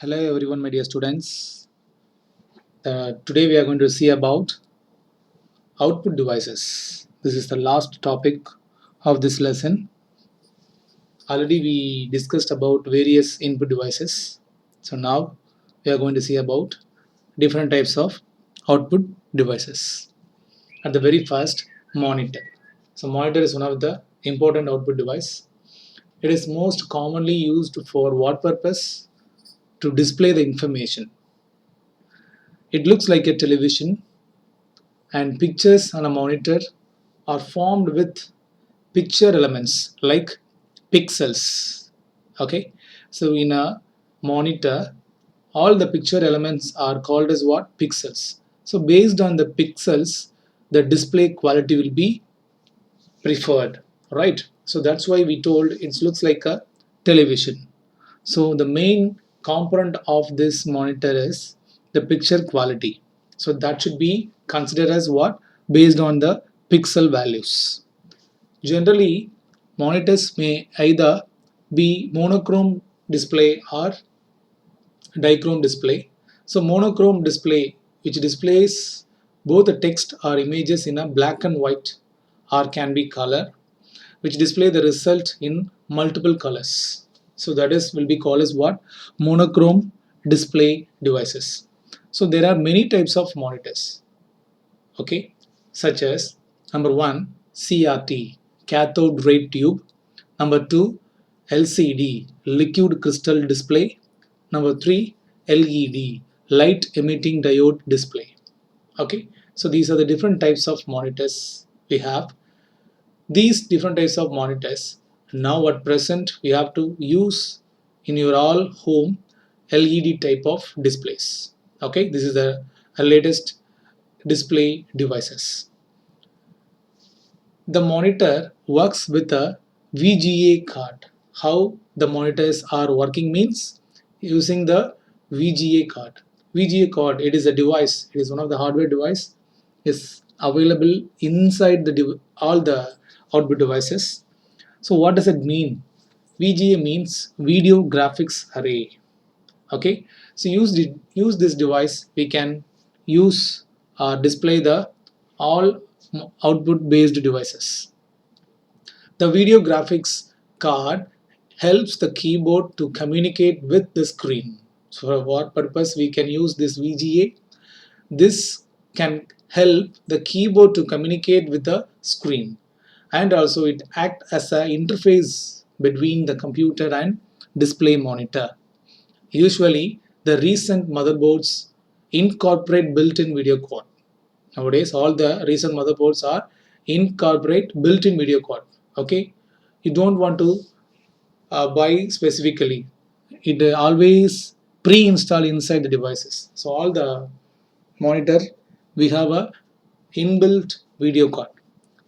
Hello everyone, my dear students. Today we are going to see about output devices. This is the last topic of this lesson. Already we discussed about various input devices. So now we are going to see about different types of output devices. At the very first, monitor. So monitor is one of the important output device. It is most commonly used for what purpose? To display the information. It looks like a television, and pictures on a monitor are formed with picture elements like pixels. Okay, so in a monitor all the picture elements are called as what? Pixels. So based on the pixels the display quality will be preferred, right? So that's why we told it looks like a television. So the main component of this monitor is the picture quality. So that should be considered as what? Based on the pixel values. Generally, monitors may either be monochrome display or dichrome display. So monochrome display, which displays both the text or images in a black and white, or can be color, which display the result in multiple colors. So that is will be called as what? Monochrome display devices. So there are many types of monitors, okay, such as number one, CRT, cathode ray tube, number two, LCD, liquid crystal display, number three, LED, light emitting diode display. Okay, so these are the different types of monitors we have. These different types of monitors now at present we have to use in your all home LED type of displays. Okay, this is the latest display devices. The monitor works with a VGA card. How the monitors are working means using the VGA card. VGA card, it is a device, it is one of the hardware device, is available inside the all the output devices. So what does it mean? VGA means video graphics array. Okay, so use this device we can use display the all output based devices. The video graphics card helps the keyboard to communicate with the screen. So for what purpose we can use this VGA? This can help the keyboard to communicate with the screen, and also it acts as an interface between the computer and display monitor. Usually the recent motherboards incorporate built-in video card. Nowadays all the recent motherboards are incorporate built-in video card. Okay, you don't want to buy specifically, it always pre-install inside the devices. So all the monitor we have a inbuilt video card.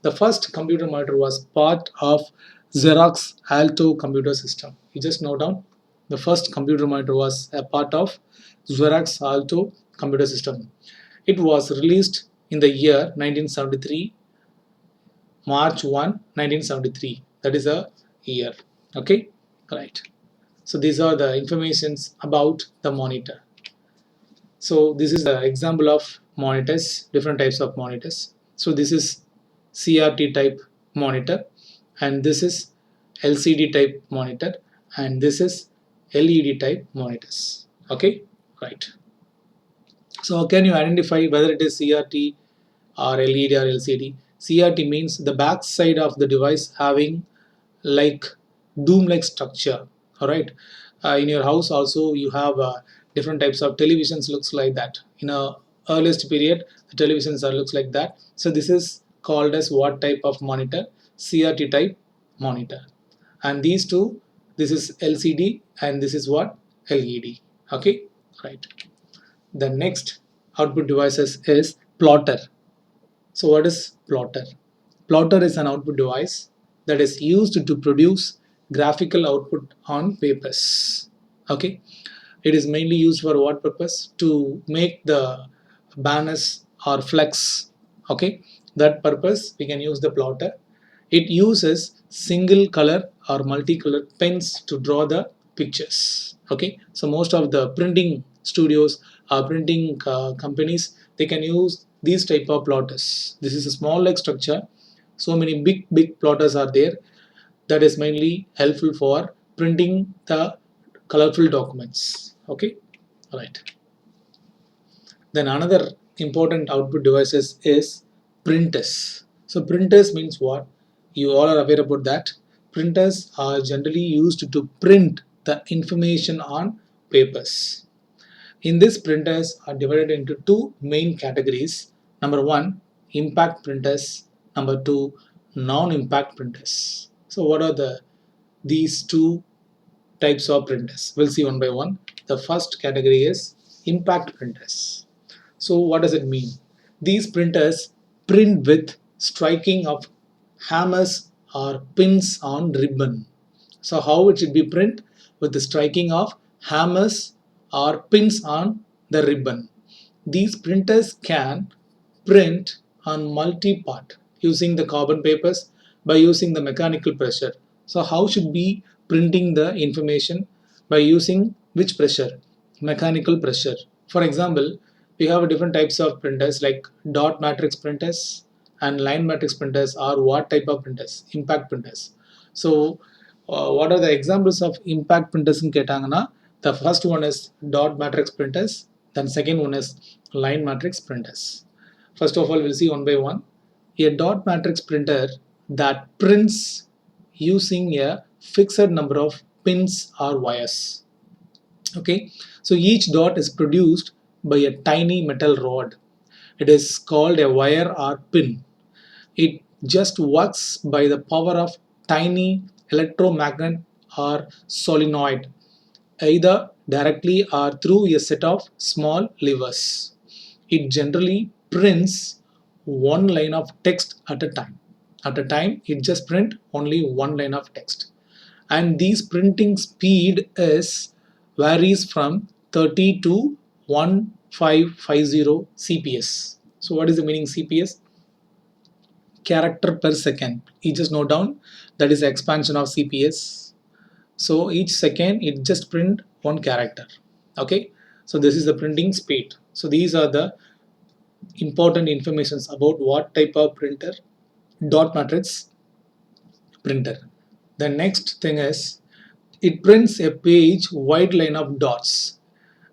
The first computer monitor was part of Xerox Alto computer system. You just note down, the first computer monitor was a part of Xerox Alto computer system. It was released in the year 1973, March 1, 1973. That is a year. Okay, right. So these are the informations about the monitor. So this is the example of monitors, different types of monitors. So this is CRT type monitor, and this is LCD type monitor, and this is LED type monitors. Okay, right. So how can you identify whether it is CRT or LED or LCD? CRT means the back side of the device having like dome-like structure. All right. In your house also you have different types of televisions looks like that. In a earliest period, the televisions are looks like that. So this is called as what type of monitor? CRT type monitor. And these two, this is LCD and this is what? LED. Okay, right. The next output devices is plotter. So what is plotter? Plotter is an output device that is used to produce graphical output on papers. Okay, it is mainly used for what purpose? To make the banners or flex. Okay, that purpose we can use the plotter. It uses single color or multicolored pens to draw the pictures. Okay, so most of the printing studios or printing companies, they can use these type of plotters. This is a small like structure. So many big plotters are there, that is mainly helpful for printing the colorful documents. Okay, right. Then another important output devices is printers. So printers means what? You all are aware about that. Printers are generally used to print the information on papers. In this, printers are divided into two main categories. Number one, impact printers. Number two, non-impact printers. So what are these two types of printers? We'll see one by one. The first category is impact printers. So what does it mean? These printers print with striking of hammers or pins on ribbon. So how it should be print? With the striking of hammers or pins on the ribbon. These printers can print on multi-part using the carbon papers by using the mechanical pressure. So how should be printing the information? By using which pressure? Mechanical pressure. For example, we have different types of printers like dot matrix printers and line matrix printers, or what type of printers? Impact printers. So what are the examples of impact printers in Ketangana? The first one is dot matrix printers, then second one is line matrix printers. First of all, we'll see one by one. A dot matrix printer that prints using a fixed number of pins or wires. Okay, so each dot is produced by a tiny metal rod. It is called a wire or pin. It just works by the power of tiny electromagnet or solenoid, either directly or through a set of small levers. It generally prints one line of text at a time. At a time, it just print only one line of text. And these printing speed is varies from 30 to 1550 CPS. So what is the meaning CPS? Character per second. You just note down that is the expansion of CPS. So each second it just print one character. Okay, so this is the printing speed. So these are the important informations about what type of printer dot matrix printer. The next thing is it prints a page wide line of dots,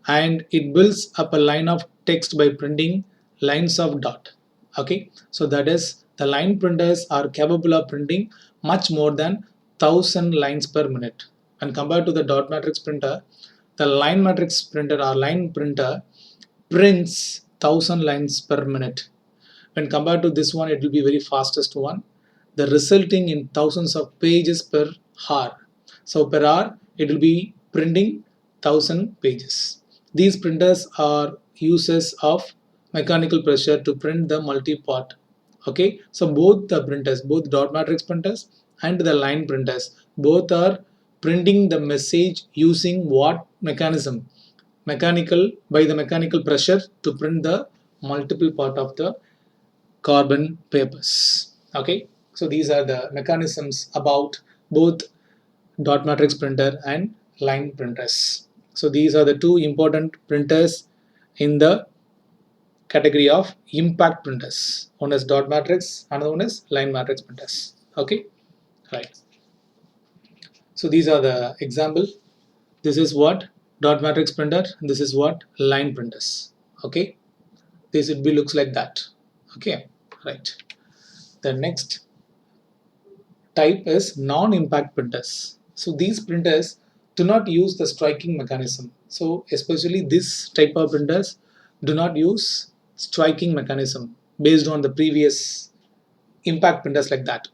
and it builds up a line of text by printing lines of dot. Okay, so that is the line printers are capable of printing much more than 1000 lines per minute. And compared to the dot matrix printer, the line matrix printer or line printer prints 1000 lines per minute. When compared to this one, it will be very fastest one, the resulting in thousands of pages per hour. So per hour it will be printing 1000 pages. These printers are uses of mechanical pressure to print the multi-part. Okay, so both the printers, both dot matrix printers and the line printers, both are printing the message using what mechanism? Mechanical, by the mechanical pressure to print the multiple part of the carbon papers. Okay, so these are the mechanisms about both dot matrix printer and line printers. So these are the two important printers in the category of impact printers. One is dot matrix, another one is line matrix printers. Okay, right. So these are the example. This is what dot matrix printer, and this is what line printers. Okay, this would be looks like that. Okay, right. The next type is non-impact printers. So these printers do not use the striking mechanism. So especially this type of printers do not use striking mechanism based on the previous impact printers like that.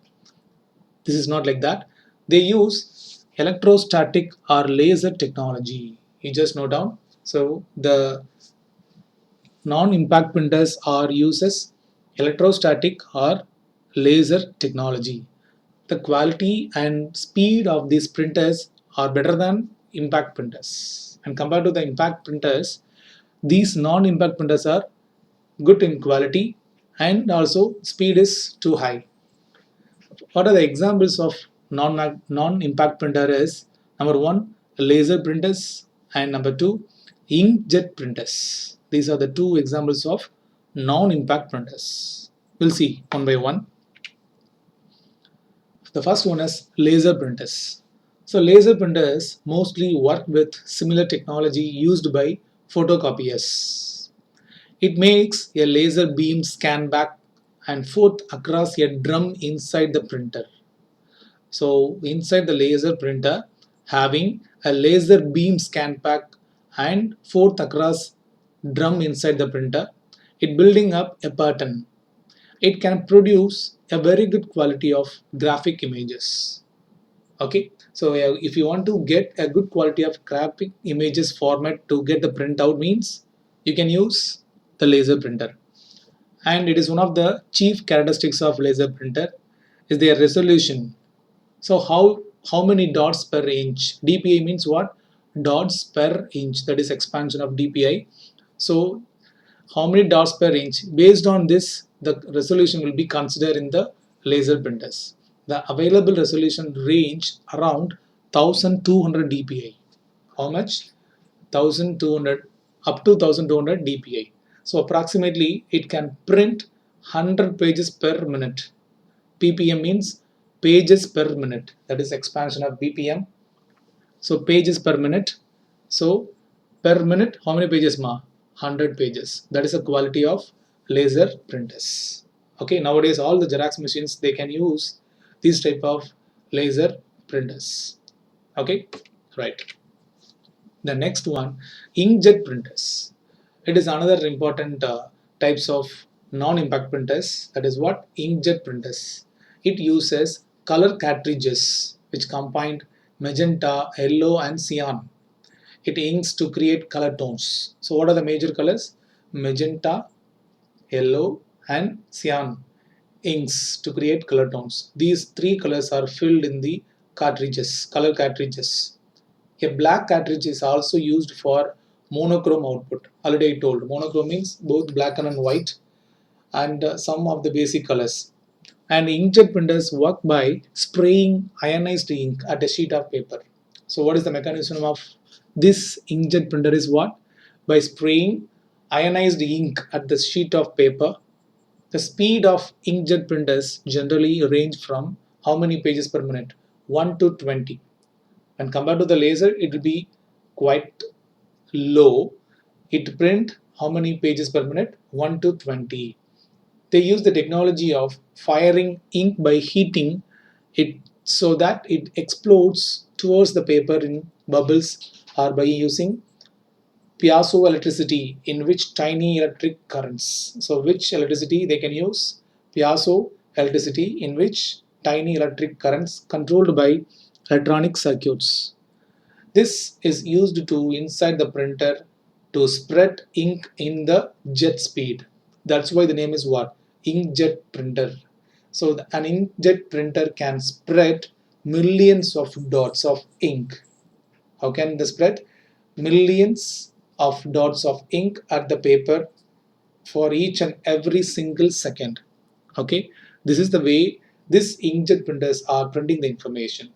This is not like that. They use electrostatic or laser technology. You just note down. So the non-impact printers are uses electrostatic or laser technology. The quality and speed of these printers are better than impact printers. And compared to the impact printers, these non-impact printers are good in quality and also speed is too high. What are the examples of non-impact printer is? Number one, laser printers, and number two, inkjet printers. These are the two examples of non-impact printers. We'll see one by one. The first one is laser printers. So laser printers mostly work with similar technology used by photocopiers. It makes a laser beam scan back and forth across a drum inside the printer. So inside the laser printer, having a laser beam scan back and forth across drum inside the printer, it building up a pattern. It can produce a very good quality of graphic images. Okay, so if you want to get a good quality of graphic images format to get the printout means you can use the laser printer. And it is one of the chief characteristics of laser printer is their resolution. So how many dots per inch? DPI means what? Dots per inch, that is expansion of DPI. So how many dots per inch? Based on this, the resolution will be considered in the laser printers. The available resolution range around 1200 dpi. How much? 1200 up to 1200 dpi. So approximately it can print 100 pages per minute. ppm means pages per minute, that is expansion of bpm. So pages per minute. So per minute, how many pages ma? 100 pages. That is the quality of laser printers. Okay, nowadays all the Xerox machines they can use these type of laser printers. Okay, right. The next one, inkjet printers. It is another important types of non-impact printers. That is what inkjet printers. It uses color cartridges which combine magenta, yellow, and cyan. It inks to create color tones. So what are the major colors? Magenta, yellow, and cyan inks to create color tones. These three colors are filled in the cartridges, color cartridges. A black cartridge is also used for monochrome output. Already I told monochrome means both black and white and some of the basic colors. And inkjet printers work by spraying ionized ink at a sheet of paper. So what is the mechanism of this inkjet printer is what? By spraying ionized ink at the sheet of paper. The speed of inkjet printers generally range from how many pages per minute? 1 to 20. When compared to the laser, it will be quite low. It print how many pages per minute? 1 to 20. They use the technology of firing ink by heating it so that it explodes towards the paper in bubbles or by using piezoelectricity in which tiny electric currents. So which electricity they can use? Piezoelectricity in which tiny electric currents controlled by electronic circuits. This is used to inside the printer to spread ink in the jet speed. That's why the name is what? Inkjet printer. So an inkjet printer can spread millions of dots of ink. How can they spread? Millions of dots of ink at the paper for each and every single second. Okay, this is the way this inkjet printers are printing the information.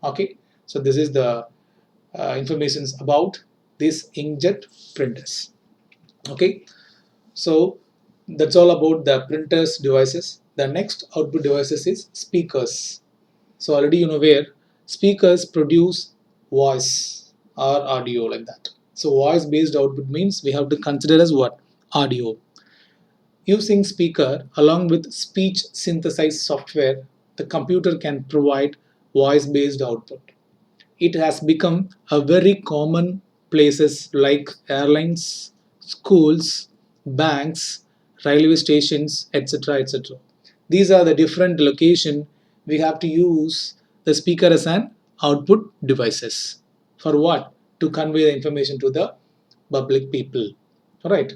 Okay, so this is the informations about these inkjet printers. Okay, so that's all about the printers devices. The next output devices is speakers. So already you know where speakers produce voice or audio like that. So voice based output means we have to consider as what? Audio. Using speaker along with speech synthesized software, the computer can provide voice based output. It has become a very common places like airlines, schools, banks, railway stations, etc. etc. These are the different location we have to use the speaker as an output devices. For what? To convey the information to the public people. Alright.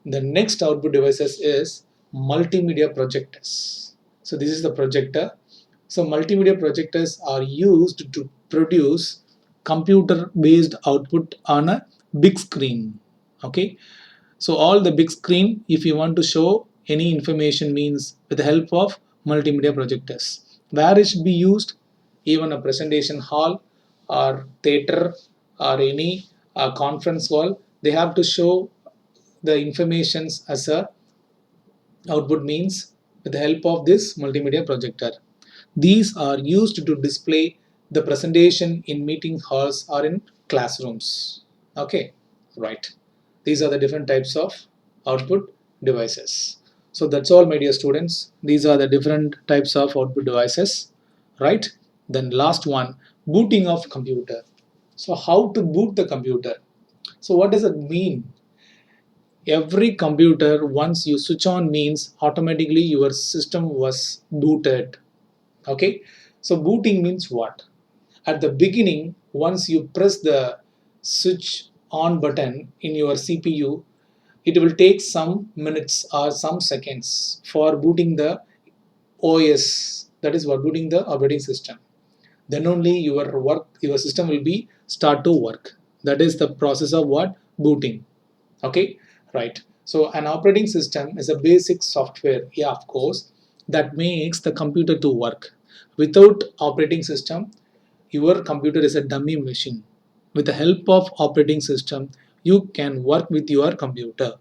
The next output devices is multimedia projectors. So this is the projector. So multimedia projectors are used to produce computer based output on a big screen. Okay, so all the big screen, if you want to show any information means with the help of multimedia projectors. Where it should be used? Even a presentation hall or theater or any conference call, they have to show the informations as a output means with the help of this multimedia projector. These are used to display the presentation in meeting halls or in classrooms. Okay, right. These are the different types of output devices. So that's all, my dear students. These are the different types of output devices, right? Then last one, booting of computer. So how to boot the computer? So what does it mean? Every computer, once you switch on, means automatically your system was booted. Okay, so booting means what? At the beginning, once you press the switch on button in your CPU, it will take some minutes or some seconds for booting the OS, that is what, booting the operating system. Then only your system will be start to work. That is the process of what? Booting. Okay, right. So an operating system is a basic software, yeah, of course, that makes the computer to work. Without operating system, your computer is a dummy machine. With the help of operating system, you can work with your computer.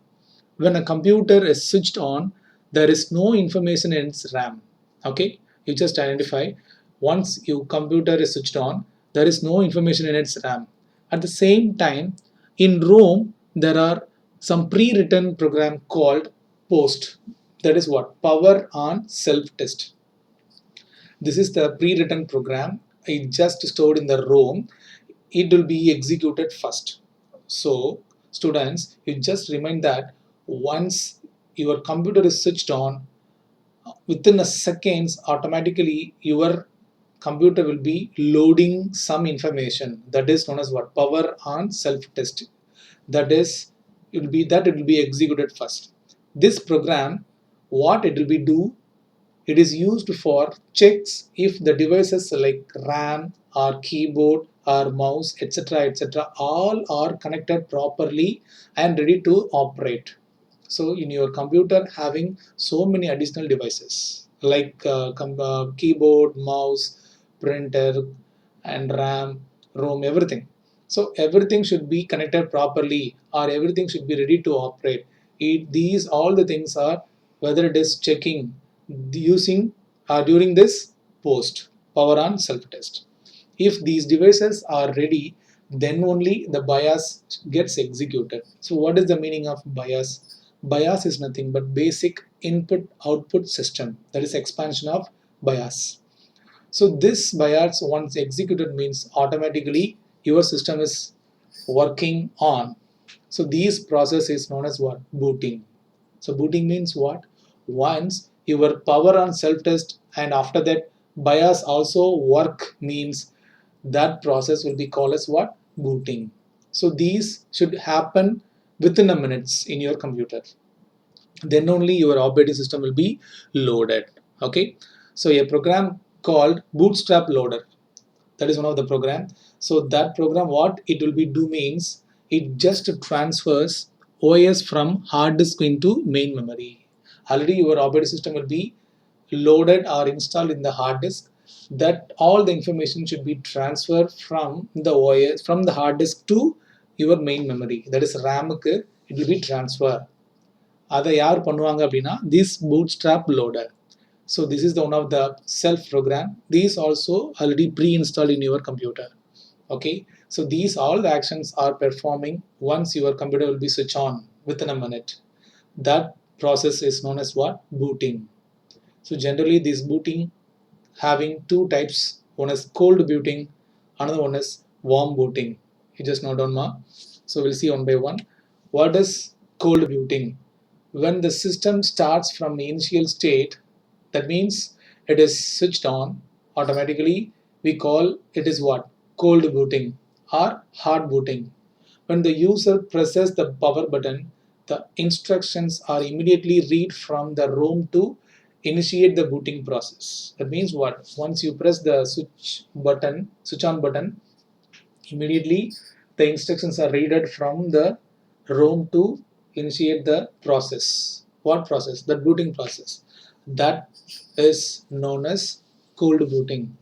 When a computer is switched on, there is no information in its RAM. Okay, you just identify, once your computer is switched on, there is no information in its RAM. At the same time, in ROM, there are some pre-written program called POST. That is what? Power on self-test. This is the pre-written program. It just stored in the ROM. It will be executed first. So students, you just remind that once your computer is switched on, within a seconds, automatically your computer will be loading some information, that is known as what? Power on self-test. That is, it will be executed first. This program, what it will be do, it is used for checks if the devices like RAM or keyboard or mouse, etc., all are connected properly and ready to operate. So in your computer having so many additional devices like keyboard, mouse, printer, and RAM, ROM, everything. So everything should be connected properly or everything should be ready to operate. These all the things are, whether it is checking using during this post power on self test. If these devices are ready, then only the BIOS gets executed. So what is the meaning of BIOS? BIOS is nothing but basic input output system, that is expansion of BIOS. So this BIOS once executed means automatically your system is working on. So this process is known as what? Booting. So booting means what? Once your power on self-test and after that BIOS also work means that process will be called as what? Booting. So these should happen within a minutes in your computer. Then only your operating system will be loaded. Okay. So a program called Bootstrap Loader, that is one of the program. So that program, what it will be do means it just transfers OS from hard disk into main memory. Already your operating system will be loaded or installed in the hard disk. That all the information should be transferred from the OS from the hard disk to your main memory. That is RAM க்கு it will be transfer. அதை யார் பண்ணுவாங்க அப்படின்னா this bootstrap loader. So this is the one of the self program. These also already pre-installed in your computer. Okay, so these all the actions are performing once your computer will be switched on within a minute. That process is known as what? Booting. So generally this booting having two types. One is cold booting, another one is warm booting. You just note down ma. So we'll see one by one. What is cold booting? When the system starts from the initial state, that means it is switched on automatically, we call it is what? Cold booting or hard booting. When the user presses the power button, the instructions are immediately read from the ROM to initiate the booting process. That means what? Once you press the switch on button, immediately the instructions are read from the ROM to initiate the process. What process? The booting process. That is known as cold booting.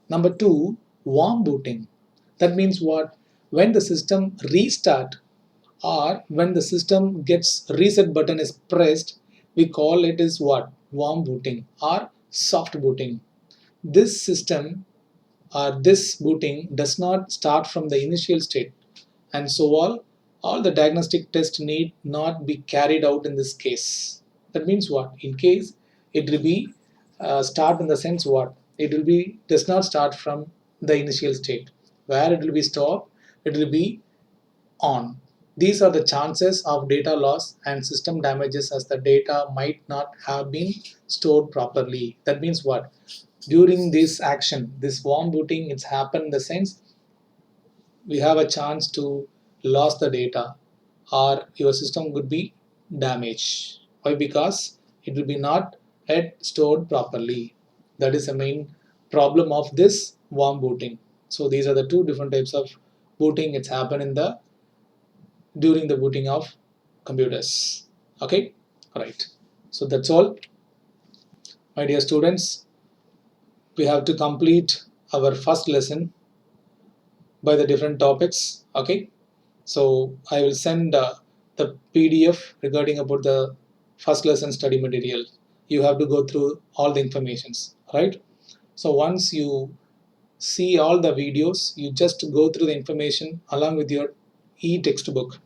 Number two, warm booting. That means what? When the system restart or when the system gets reset button is pressed, we call it as what? Warm booting or soft booting. This system or this booting does not start from the initial state, and so all the diagnostic tests need not be carried out in this case. That means what? In case it will be start in the sense what? It will be does not start from the initial state. Where it will be stopped, it will be on. These are the chances of data loss and system damages as the data might not have been stored properly. That means what? During this action, this warm booting, it's happened in the sense we have a chance to lose the data or your system could be damaged. Why? Because it will be not yet stored properly. That is the main problem of this warm booting. So these are the two different types of booting. It's happened in the during the booting of computers. Okay, all right. So that's all, my dear students. We have to complete our first lesson by the different topics. Okay, so I will send the PDF regarding about the first lesson study material. You have to go through all the informations, right? So once you see all the videos, you just go through the information along with your e-textbook,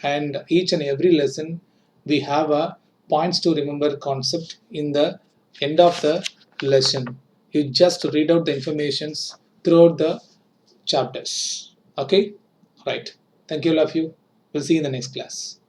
and each and every lesson we have a points to remember concept in the end of the lesson. You just read out the informations throughout the chapters. Okay, right. Thank you, all of you. We'll see you in the next class.